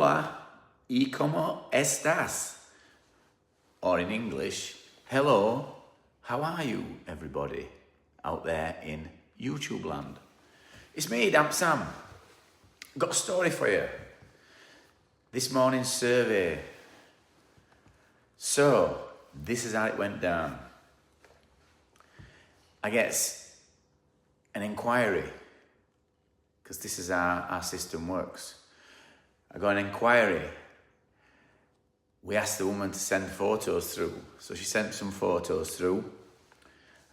Hola, ¿y cómo estás? Or in English, hello, how are you, everybody out there in YouTube land? It's me, Damp Sam. Got a story for you. This morning's survey. So, this is how it went down. I get an inquiry, because this is how our system works. I got an inquiry. We asked the woman to send photos through. So she sent some photos through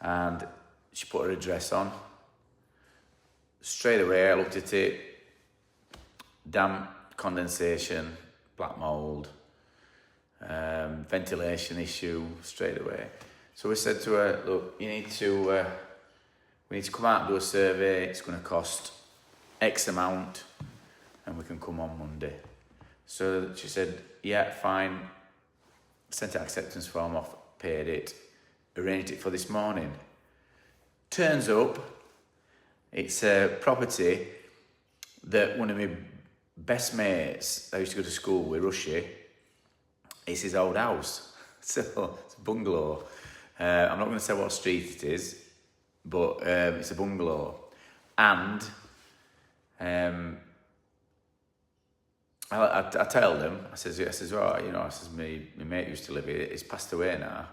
and she put her address on. Straight away I looked at it. Damp, condensation, black mould, ventilation issue straight away. So we said to her, look, we need to come out and do a survey. It's going to cost X amount and we can come on Monday. So she said, yeah, fine. Sent an acceptance form off, paid it, arranged it for this morning. Turns up, it's a property that one of my best mates, I used to go to school with, Rushy, it's his old house. So it's a bungalow. I'm not going to say what street it is, but it's a bungalow. And I tell them, I says, well, you know, I says, my mate used to live here, he's passed away now.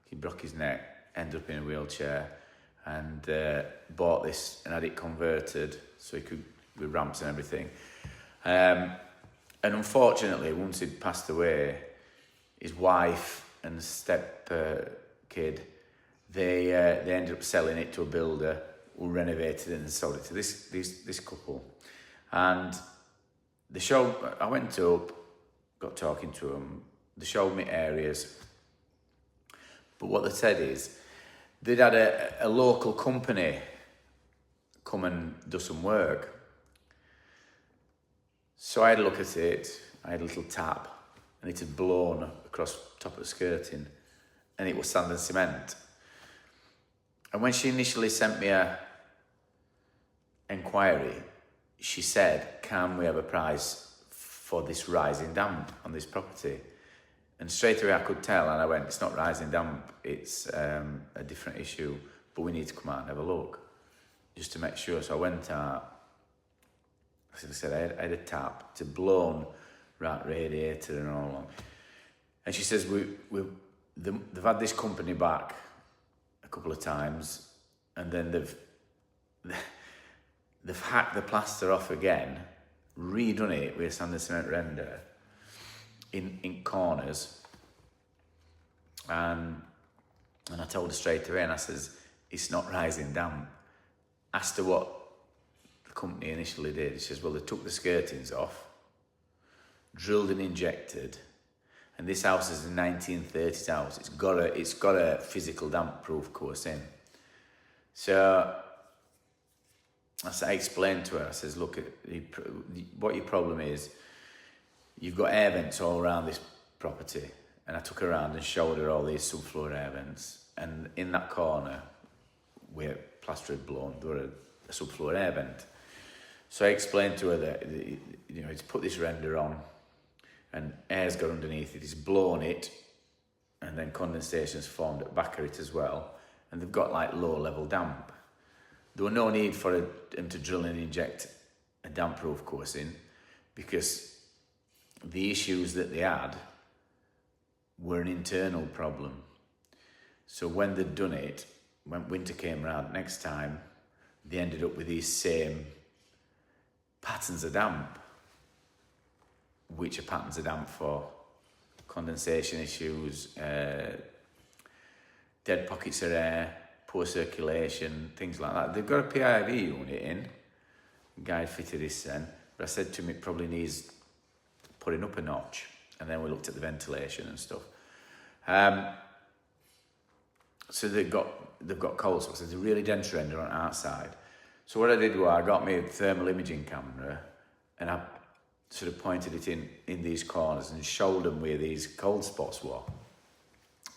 He broke his neck, ended up in a wheelchair, and bought this and had it converted so he could, with ramps and everything. And unfortunately, once he'd passed away, his wife and step kid, they ended up selling it to a builder who renovated it and sold it to this couple. And I went up, got talking to them. They showed me areas. But what they said is, they'd had a local company come and do some work. So I had a look at it. I had a little tap, and it had blown across top of the skirting, and it was sand and cement. And when she initially sent me a inquiry, she said, can we have a price for this rising damp on this property? And straight away I could tell, and I went, it's not rising damp, it's a different issue, but we need to come out and have a look, just to make sure. So I went out, as I said, I had a tap, it's a blown right radiator and all along. And she says, they've had this company back a couple of times, and then they've hacked the plaster off again, redone it with a sand and cement render in corners. And I told her straight away, and I says, it's not rising damp. Asked her what the company initially did. She says, well, they took the skirtings off, drilled and injected, and this house is a 1930s house. It's got a physical damp-proof course in. So I explained to her, I says, look, what your problem is, you've got air vents all around this property. And I took her around and showed her all these subfloor air vents. And in that corner, where plaster had blown, there were a subfloor air vent. So I explained to her that, you know, it's put this render on, and air's got underneath it, it's blown it, and then condensation's formed at the back of it as well. And they've got like low-level damp. There was no need for them to drill and inject a damp-proof course in, because the issues that they had were an internal problem. So when they'd done it, when winter came around next time, they ended up with these same patterns of damp, which are patterns of damp for condensation issues, dead pockets of air, poor circulation, things like that. They've got a PIV unit in. The guy fitted this then, but I said to him it probably needs putting up a notch. And then we looked at the ventilation and stuff. So they've got cold spots. There's a really dense render on outside. So what I did was I got my thermal imaging camera and I sort of pointed it in these corners and showed them where these cold spots were,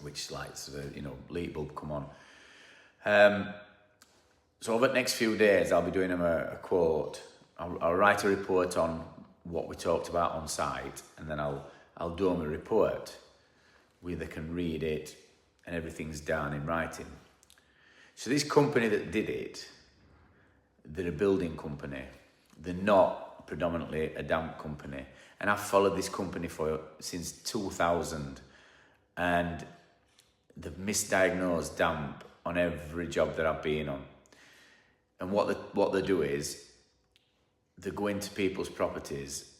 which like sort of, you know, light bulb come on. So over the next few days, I'll be doing them a quote. I'll write a report on what we talked about on site, and then I'll do them a report where they can read it and everything's down in writing. So this company that did it, they're a building company. They're not predominantly a damp company. And I've followed this company since 2000, and they've misdiagnosed damp on every job that I've been on. And what they do is they go into people's properties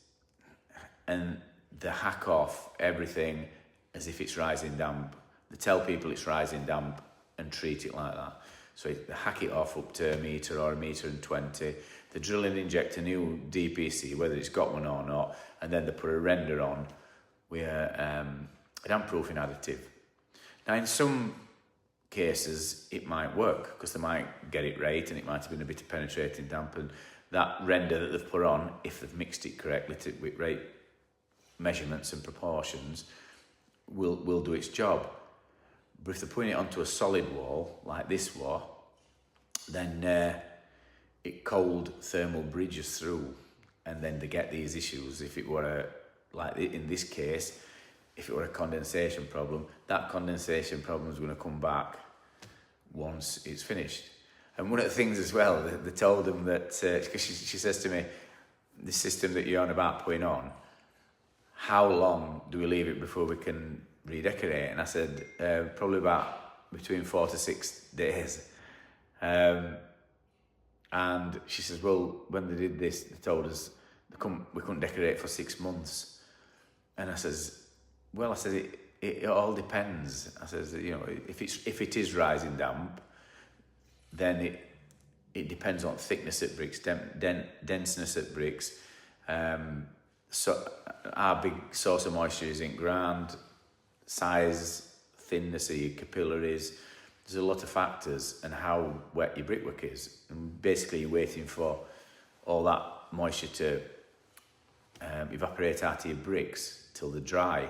and they hack off everything as if it's rising damp. They tell people it's rising damp and treat it like that. So they hack it off up to a metre or 1.20 meters. They drill and inject a new DPC, whether it's got one or not, and then they put a render on with a damp-proofing additive. Now, in some cases, it might work because they might get it right and it might have been a bit of penetrating damp, and that render that they've put on, if they've mixed it correctly with right measurements and proportions, will do its job. But if they're putting it onto a solid wall, like this was, then it cold thermal bridges through, and then they get these issues. If it were like in this case, if it were a condensation problem, that condensation problem is going to come back once it's finished. And one of the things as well, they told them that, because she says to me, the system that you're on about putting on, how long do we leave it before we can redecorate? And I said, probably about between 4 to 6 days. And she says, well, when they did this, they told us we couldn't decorate for 6 months. And I says, well, I said, it all depends. I says, you know, if it is rising damp, then it depends on thickness of bricks, denseness of bricks. So our big source of moisture is in ground, size, thinness of your capillaries. There's a lot of factors, and how wet your brickwork is. And basically, you're waiting for all that moisture to evaporate out of your bricks till they're dry,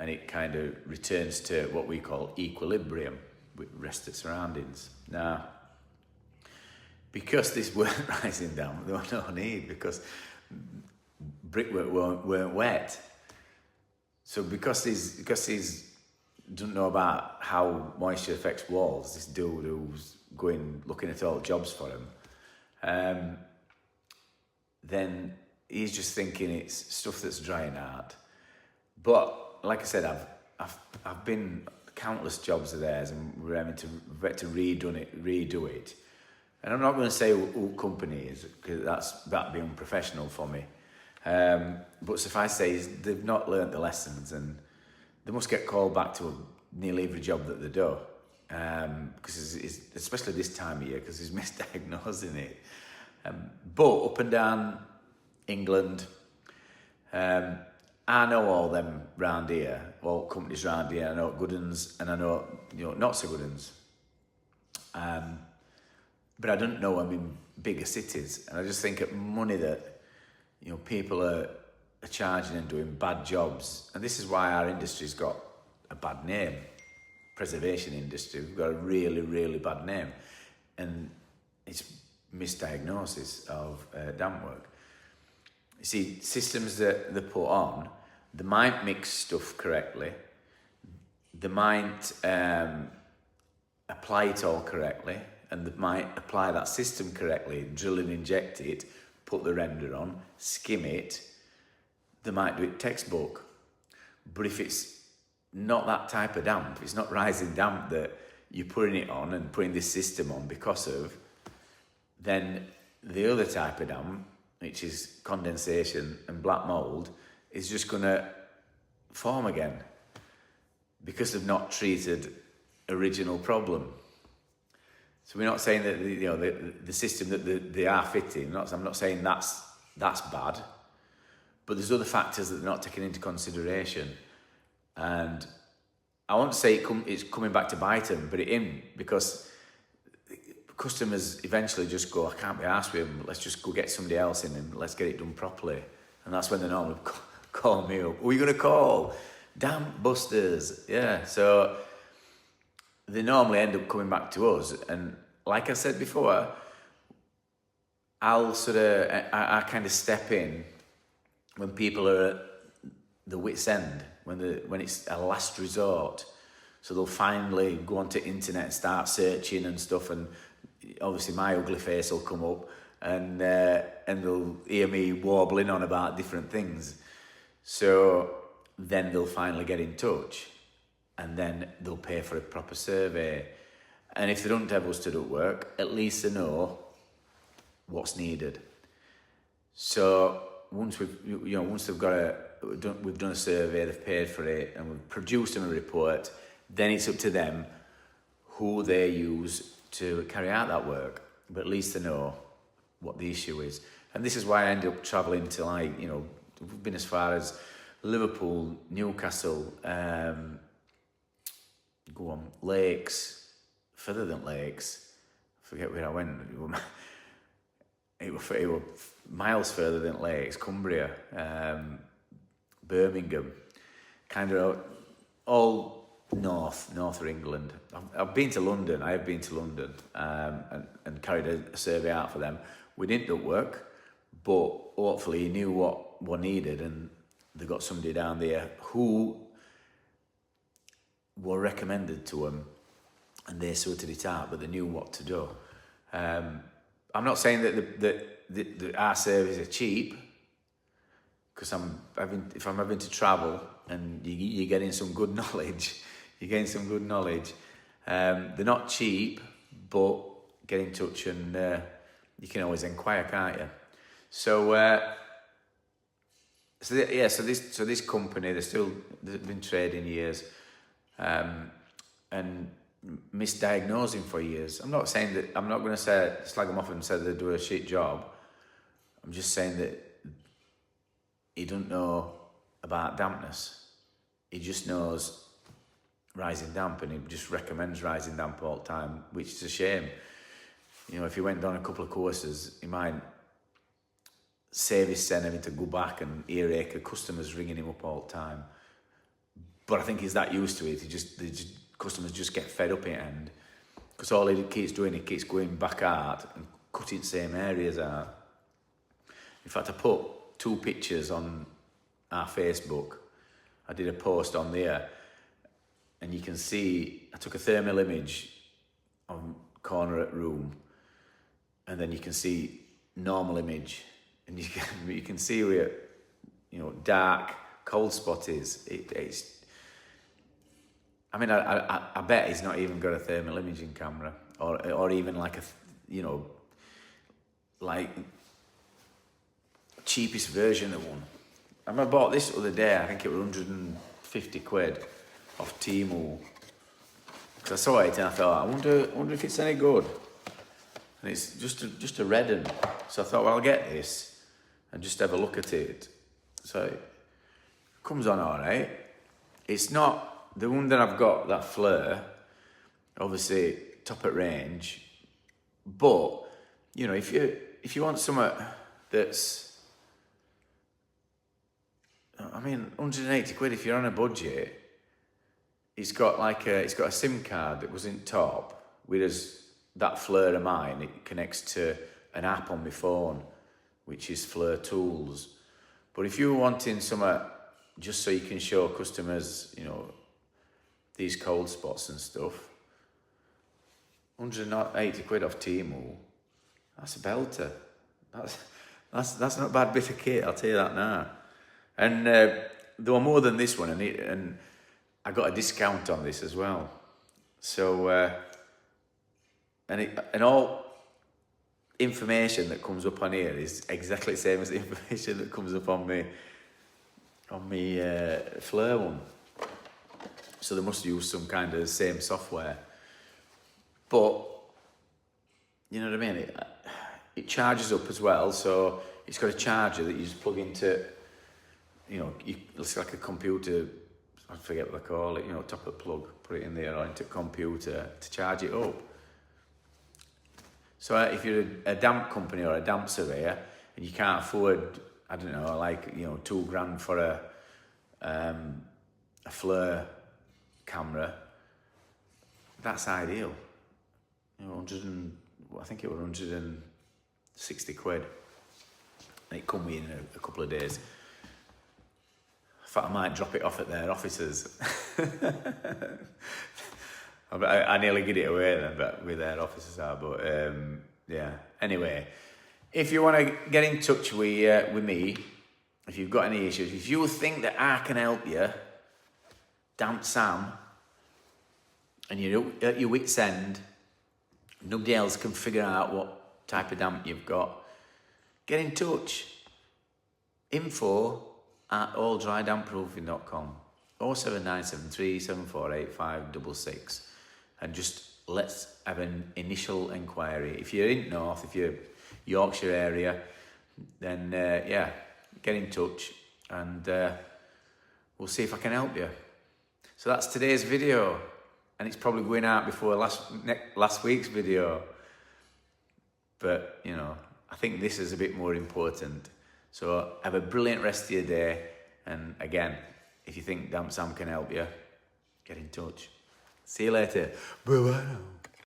and it kind of returns to what we call equilibrium with the rest of the surroundings. Now, because this weren't rising down, there was no need, because brickwork weren't wet. So because these don't know about how moisture affects walls, this dude who's looking at all jobs for him, then he's just thinking it's stuff that's drying out. But like I said, I've been countless jobs of theirs, and we're having to redo it. And I'm not going to say who company is, because that'd be unprofessional for me. But suffice to say, they've not learnt the lessons, and they must get called back to nearly every job that they do. Because especially this time of year, because he's misdiagnosing it. But up and down England, I know all them round here, all companies round here. I know good uns and I know not so good uns. But I don't know them in bigger cities, and I just think at money that people are charging and doing bad jobs, and this is why our industry's got a bad name. Preservation industry, we've got a really, really bad name, and it's misdiagnosis of damp work. You see, systems that they put on, they might mix stuff correctly, they might apply it all correctly, and they might apply that system correctly, drill and inject it, put the render on, skim it. They might do it textbook. But if it's not that type of damp, it's not rising damp that you're putting it on and putting this system on because of, then the other type of damp, which is condensation and black mould, is just going to form again because they've not treated original problem. So we're not saying that the system that they are fitting. I'm not saying that's bad, but there's other factors that they're not taking into consideration, and I won't say it's coming back to bite them, but it in, because customers eventually just go, I can't be arsed with them. Let's just go get somebody else in and let's get it done properly, and that's when they normally call me up. Who are you going to call? Damp busters, yeah. So they normally end up coming back to us, and like I said before, I kind of step in when people are at the wit's end, when it's a last resort. So they'll finally go onto internet and start searching and stuff, and obviously my ugly face will come up, and they'll hear me warbling on about different things. So then they'll finally get in touch, and then they'll pay for a proper survey. And if they don't have us to do work, at least they know what's needed. So once they've we've done a survey, they've paid for it, and we've produced them a report, then it's up to them who they use to carry out that work. But at least they know what the issue is. And this is why I ended up travelling to, we've been as far as Liverpool, Newcastle, Lakes, further than Lakes. I forget where I went. It were miles further than Lakes, Cumbria, Birmingham, kind of all north of England. I've been to London. I have been to London and carried a survey out for them. We didn't do work, but hopefully he knew what was needed, and they got somebody down there who were recommended to them, and they sorted it out, but they knew what to do. I'm not saying that our services are cheap, because if I'm having to travel and you're getting some good knowledge, they're not cheap, but get in touch and you can always inquire, can't you? So this company, they've been trading years, and misdiagnosing for years. I'm not going to slag them off and say they do a shit job. I'm just saying that he doesn't know about dampness. He just knows rising damp, and he just recommends rising damp all the time, which is a shame. If he went down a couple of courses, he might save his son having to go back and earache of customers ringing him up all the time. But I think he's that used to it. Customers just get fed up in the end, because all he keeps doing, he keeps going back out and cutting the same areas out. In fact, I put 2 pictures on our Facebook. I did a post on there, and you can see I took a thermal image on corner at room, and then you can see normal image, and you can see where dark cold spot is. It's. I mean, I bet he's not even got a thermal imaging camera, or even like cheapest version of one. I bought this the other day. I think it was 150 quid off Temu. Because I saw it and I thought, I wonder if it's any good. And it's just a red one. So I thought, well, I'll get this and just have a look at it. So it comes on all right. It's not the one that I've got, that flare, obviously top at range. But if you want something that's, 180 quid if you're on a budget. It's got a SIM card that goes in top, whereas that flare of mine, it connects to an app on my phone, which is Flare Tools. But if you're wanting something just so you can show customers, these cold spots and stuff, 180 quid off Temu, that's a belter. That's not a bad bit of kit, I'll tell you that now. And there were more than this one, and I got a discount on this as well. So, and all information that comes up on here is exactly the same as the information that comes up on me Flare one. So they must use some kind of same software. But you know what I mean? It charges up as well, so it's got a charger that you just plug into. It's like a computer. I forget what they call it. Top of plug, put it in there or into a computer to charge it up. So if you're a damp company or a damp surveyor and you can't afford, I don't know, $2,000 for a flare camera, that's ideal. I think it was 160 quid. And it come in a couple of days. fact, I might drop it off at their offices. I nearly get it away then, but with their offices are. But yeah. Anyway, if you want to get in touch with me, if you've got any issues, if you think that I can help you, Damp Sam, and you're at your wit's end, nobody else can figure out what type of damp you've got, get in touch. info@alldrydampproofing.com, 07973 748566, and just let's have an initial inquiry. If you're in North, if you're Yorkshire area, then yeah, get in touch and we'll see if I can help you. So that's today's video, and it's probably going out before last week's video, but you know, I think this is a bit more important. So have a brilliant rest of your day, and again, if you think Damp Sam can help you, get in touch. See you later. Bye-bye now.